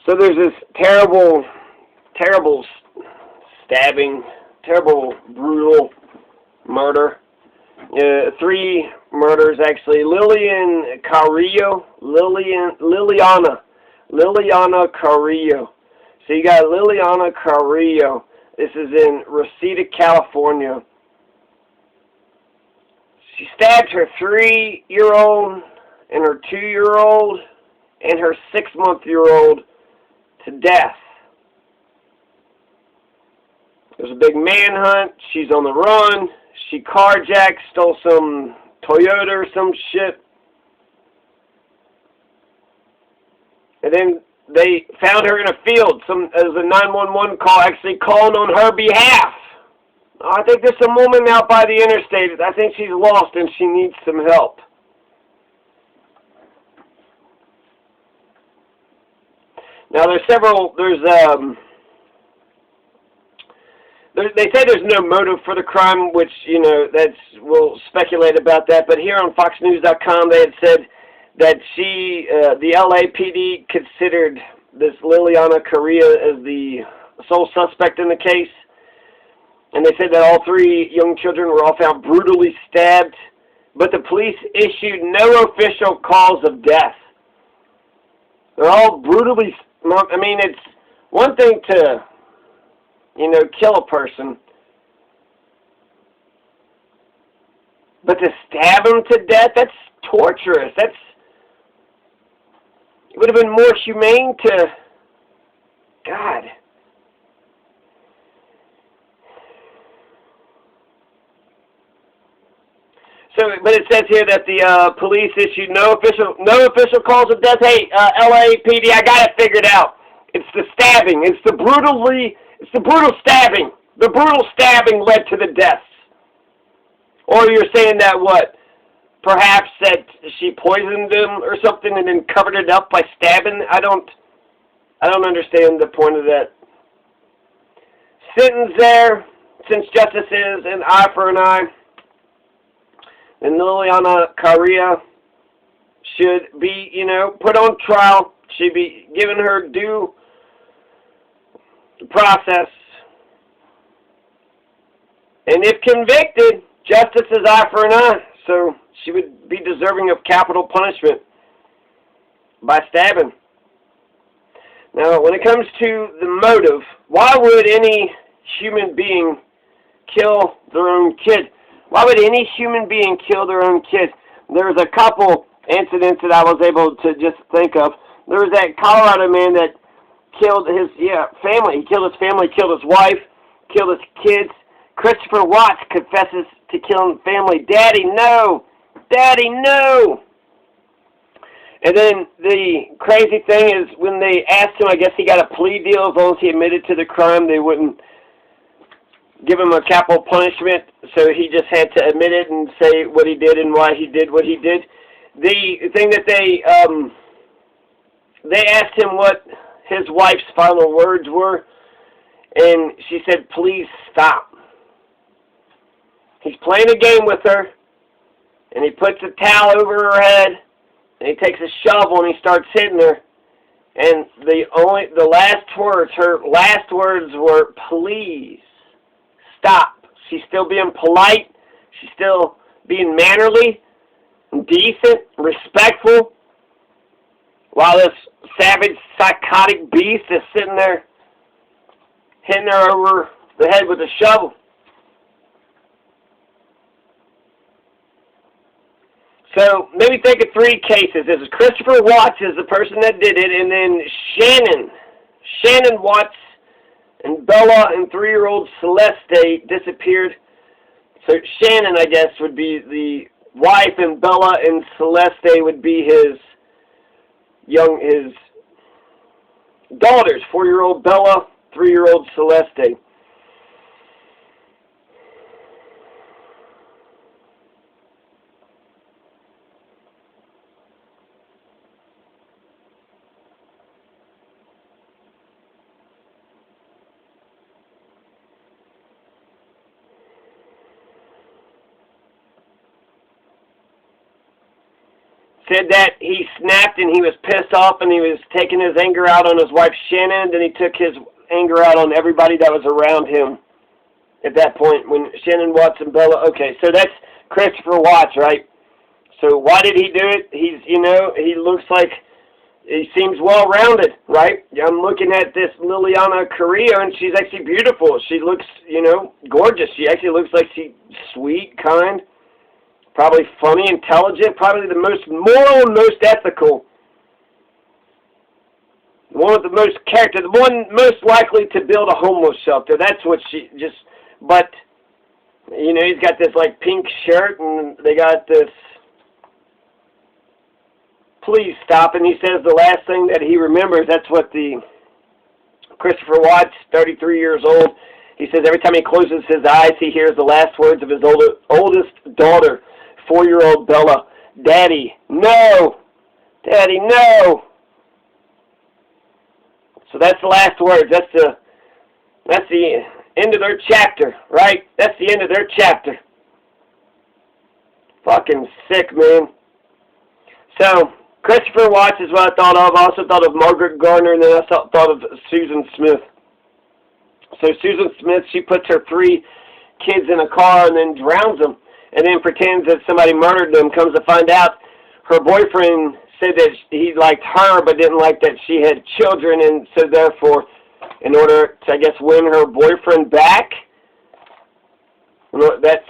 So there's this terrible, terrible stabbing, terrible, brutal murder. Three murders, actually. Liliana Carrillo. So you got Liliana Carrillo. This is in Reseda, California. She stabbed her 3-year-old and her 2-year-old and her 6-month-year-old to death. There's a big manhunt. She's on the run. She carjacked, stole some Toyota or some shit. And then they found her in a field. As a 911 call, actually calling on her behalf. I think there's some woman out by the interstate. I think she's lost and she needs some help. Now they say there's no motive for the crime, which, we'll speculate about that. But here on FoxNews.com, they had said that the LAPD considered this Liliana Carrillo as the sole suspect in the case. And they said that all 3 young children were all found brutally stabbed. But the police issued no official cause of death. They're all brutally... I mean, it's one thing to... kill a person. But to stab him to death, that's torturous. It would have been more humane to... God. So, but it says here that the police issued no official calls of death. Hey, LAPD, I got it figured out. It's the stabbing. It's the brutal stabbing. The brutal stabbing led to the deaths. Or you're saying that what? Perhaps that she poisoned him or something and then covered it up by stabbing? I don't understand the point of that sentence there. Since justice is an eye for an eye, and Liliana Carrillo should be, put on trial. Should be given her due process. And if convicted, justice is eye for an eye. So she would be deserving of capital punishment by stabbing. Now, when it comes to the motive, why would any human being kill their own kid? Why would any human being kill their own kid? There's a couple incidents that I was able to just think of. There was that Colorado man that killed his family. He killed his family, killed his wife, killed his kids. Christopher Watts confesses to killing family. Daddy, no! Daddy, no! And then the crazy thing is when they asked him, I guess he got a plea deal as long as he admitted to the crime. They wouldn't give him a capital punishment, so he just had to admit it and say what he did and why he did what he did. The thing that they asked him what his wife's final words were, and she said, "Please stop." He's playing a game with her, and he puts a towel over her head, and he takes a shovel and he starts hitting her. And the last words, her last words were, "Please stop." She's still being polite. She's still being mannerly, decent, respectful, while this savage, psychotic beast is sitting there hitting her over the head with a shovel. So maybe think of 3 cases. This is Christopher Watts is the person that did it, and then Shannon Watts and Bella and 3-year-old Celeste disappeared. So Shannon, I guess, would be the wife, and Bella and Celeste would be his daughters, 4-year-old Bella, 3-year-old Celeste. said that he snapped and he was pissed off and he was taking his anger out on his wife Shannon. Then he took his anger out on everybody that was around him at that point when Shannon Watts and Bella. Okay, so that's Christopher Watts, right? So why did he do it? He's, you know, he looks like he seems well-rounded, right? I'm looking at this Liliana Carrillo, and she's actually beautiful. She looks, you know, gorgeous. She actually looks like she's sweet, kind, probably funny, intelligent, probably the most moral and most ethical. The one with the most character, the one most likely to build a homeless shelter. That's what she just, but, you know, he's got this, like, pink shirt, and they got this, please stop, and he says the last thing that he remembers, that's what the Christopher Watts, 33 years old, he says every time he closes his eyes, he hears the last words of his oldest daughter, 4-year-old Bella, Daddy, no! Daddy, no! So that's the last words. That's the end of their chapter, right? That's the end of their chapter. Fucking sick, man. So, Christopher Watts is what I thought of. I also thought of Margaret Gardner, and then I thought of Susan Smith. So Susan Smith, she puts her 3 kids in a car and then drowns them, and then pretends that somebody murdered them. Comes to find out, her boyfriend said that he liked her but didn't like that she had children, and so therefore, in order to, I guess, win her boyfriend back, that's...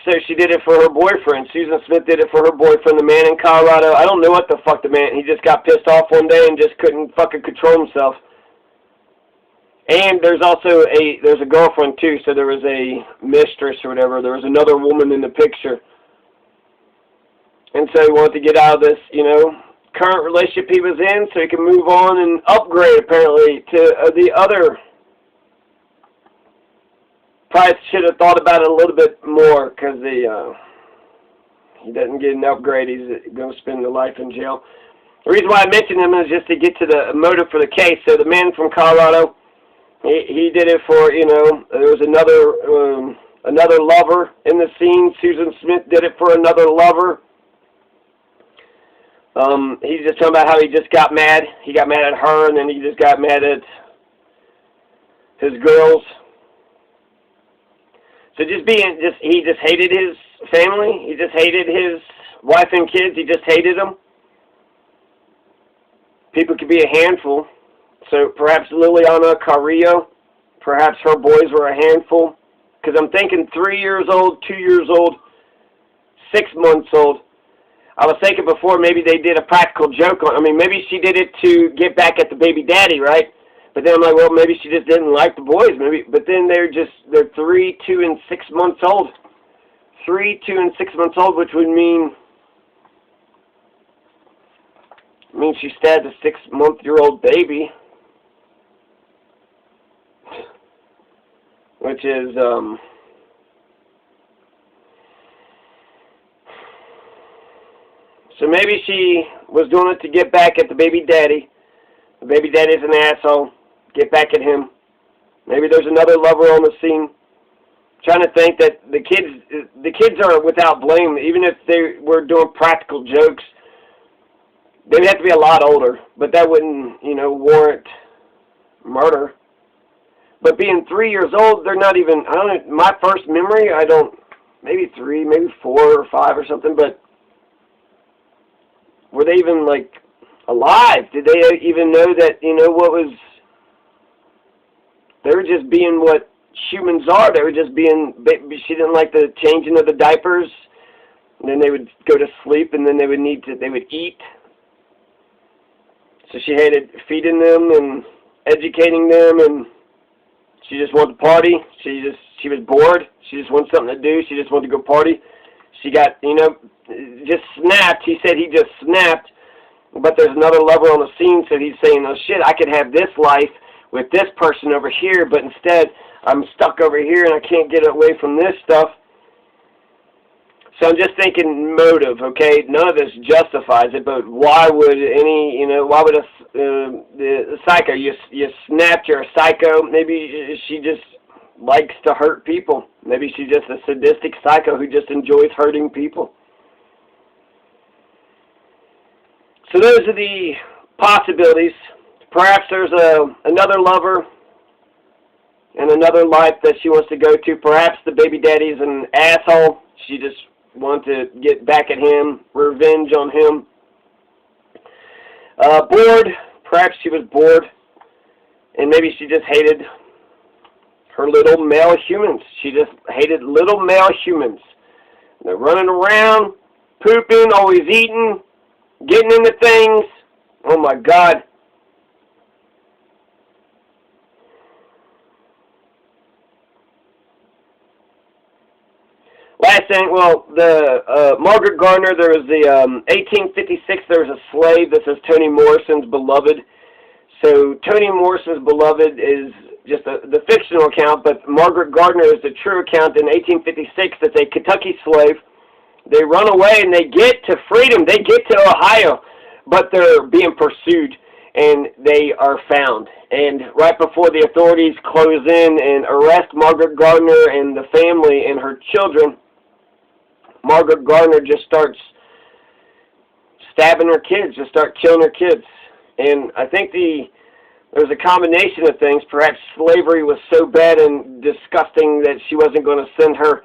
So she did it for her boyfriend. Susan Smith did it for her boyfriend, the man in Colorado. I don't know what the fuck the man, he just got pissed off one day and just couldn't fucking control himself. And there's also there's a girlfriend too, so there was a mistress or whatever. There was another woman in the picture. And so he wanted to get out of this, you know, current relationship he was in so he could move on and upgrade apparently to the other. Probably should have thought about it a little bit more because he doesn't get an upgrade. He's going to spend the life in jail. The reason why I mentioned him is just to get to the motive for the case. So the man from Colorado, he did it for, you know, there was another lover in the scene. Susan Smith did it for another lover. He's just talking about how he just got mad. He got mad at her, and then he just got mad at his girls. So he just hated his family. He just hated his wife and kids. He just hated them. People could be a handful. So perhaps Liliana Carrillo, perhaps her boys were a handful. Because I'm thinking 3 years old, 2 years old, 6 months old. I was thinking before maybe they did a practical joke on. I mean, maybe she did it to get back at the baby daddy, right? But then I'm like, well, maybe she just didn't like the boys. Maybe, but then they're 3, 2, and 6 months old. 3, 2, and 6 months old, which would mean she stabbed a 6-month-old baby, which is so maybe she was doing it to get back at the baby daddy. The baby daddy's an asshole. Get back at him. Maybe there's another lover on the scene. Trying to think that the kids are without blame. Even if they were doing practical jokes, they'd have to be a lot older. But that wouldn't, you know, warrant murder. But being 3 years old, they're not even, I don't know, my first memory, maybe 3, maybe 4 or 5 or something, but were they even, like, alive? Did they even know that, you know, they were just being what humans are. They were just being, she didn't like the changing of the diapers, and then they would go to sleep, and then they would eat. So she hated feeding them and educating them, and she just wanted to party. She was bored. She just wanted something to do. She just wanted to go party. She got, you know, just snapped. He said he just snapped. But there's another lover on the scene, so he's saying, oh shit, I could have this life with this person over here, but instead I'm stuck over here and I can't get away from this stuff. So I'm just thinking motive, okay? None of this justifies it, but why would the psycho, you snapped, you're a psycho. Maybe she just likes to hurt people. Maybe she's just a sadistic psycho who just enjoys hurting people. So those are the possibilities. Perhaps there's another lover and another life that she wants to go to. Perhaps the baby daddy's an asshole. She just wants to get back at him, revenge on him. Bored. Perhaps she was bored, and maybe she just hated her little male humans. She just hated little male humans. They're running around, pooping, always eating, getting into things. Oh my God. Last thing, well, the Margaret Gardner, there was the 1856, there was a slave that says Toni Morrison's beloved. So Toni Morrison's beloved is just the fictional account, but Margaret Gardner is the true account. In 1856, that's a Kentucky slave. They run away and they get to freedom. They get to Ohio, but they're being pursued and they are found. And right before the authorities close in and arrest Margaret Gardner and the family and her children, Margaret Gardner just starts stabbing her kids, just start killing her kids. And I think there's a combination of things. Perhaps slavery was so bad and disgusting that she wasn't going to send her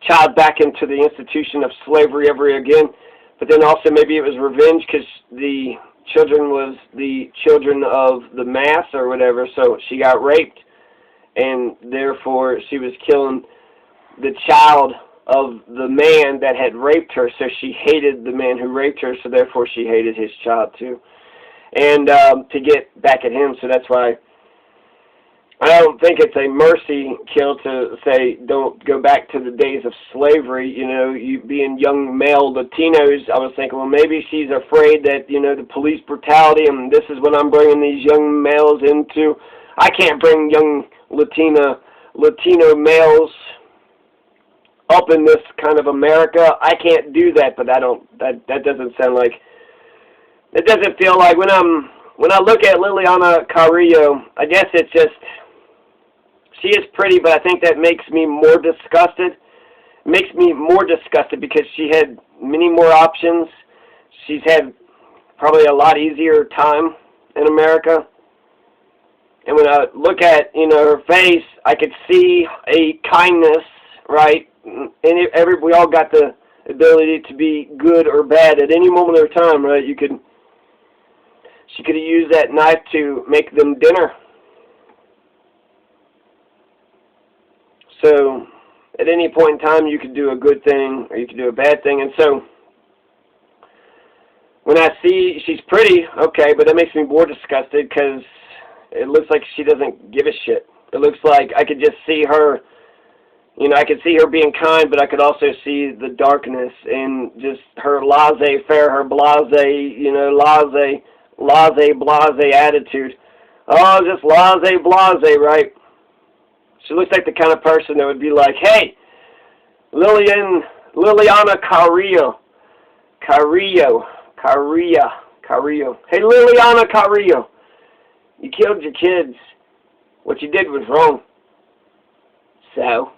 child back into the institution of slavery ever again. But then also maybe it was revenge because the children was the children of the mass or whatever, so she got raped. And therefore she was killing the child of the man that had raped her, so she hated the man who raped her, so therefore she hated his child too. And to get back at him, so that's why I don't think it's a mercy kill to say don't go back to the days of slavery. You know, you being young male Latinos, I was thinking, well, maybe she's afraid that, you know, the police brutality, and this is what I'm bringing these young males into. I can't bring young Latino males up in this kind of America. I can't do that, but that doesn't sound like, it doesn't feel like, when I look at Liliana Carrillo, I guess it's just, she is pretty, but I think that makes me more disgusted. Makes me more disgusted because she had many more options. She's had probably a lot easier time in America. And when I look at, you know, her face, I could see a kindness, right? And we all got the ability to be good or bad at any moment of time, right? She could have used that knife to make them dinner. So at any point in time, you could do a good thing or you could do a bad thing. And so when I see she's pretty, okay, but that makes me more disgusted because it looks like she doesn't give a shit. It looks like I could just see her, you know, I could see her being kind, but I could also see the darkness and just her laissez-faire, her blase, you know, blase attitude. Oh, just blase, right? She looks like the kind of person that would be like, hey, Liliana Carrillo. Hey, Liliana Carrillo, you killed your kids. What you did was wrong. So,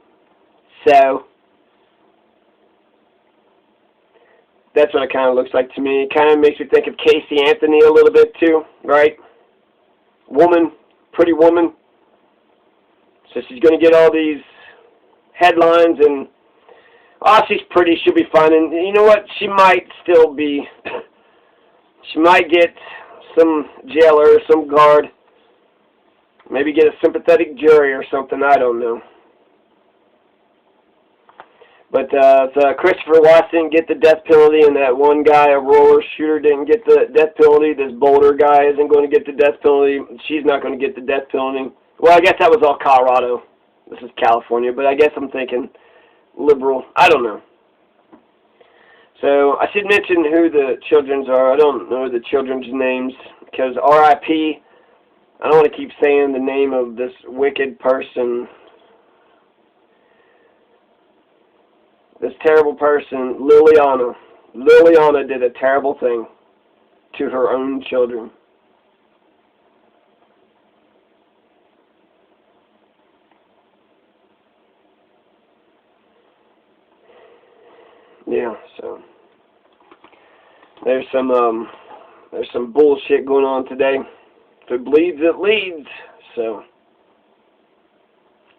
that's what it kind of looks like to me. It kind of makes me think of Casey Anthony a little bit too, right? Woman, pretty woman. So she's going to get all these headlines and, oh, she's pretty, she'll be fine. And you know what? She might still be, she might get some jailer or some guard. Maybe get a sympathetic jury or something, I don't know. But Christopher Watts didn't get the death penalty, and that one guy, a roller shooter, didn't get the death penalty. This Boulder guy isn't going to get the death penalty. She's not going to get the death penalty. Well, I guess that was all Colorado. This is California, but I guess I'm thinking liberal. I don't know. So I should mention who the children's are. I don't know the children's names because R.I.P. I don't want to keep saying the name of this wicked person. This terrible person, Liliana. Liliana did a terrible thing to her own children. Yeah, so there's some bullshit going on today. If it bleeds, it leads. So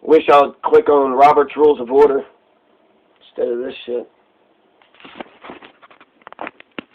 wish I'd click on Robert's Rules of Order instead of this shit.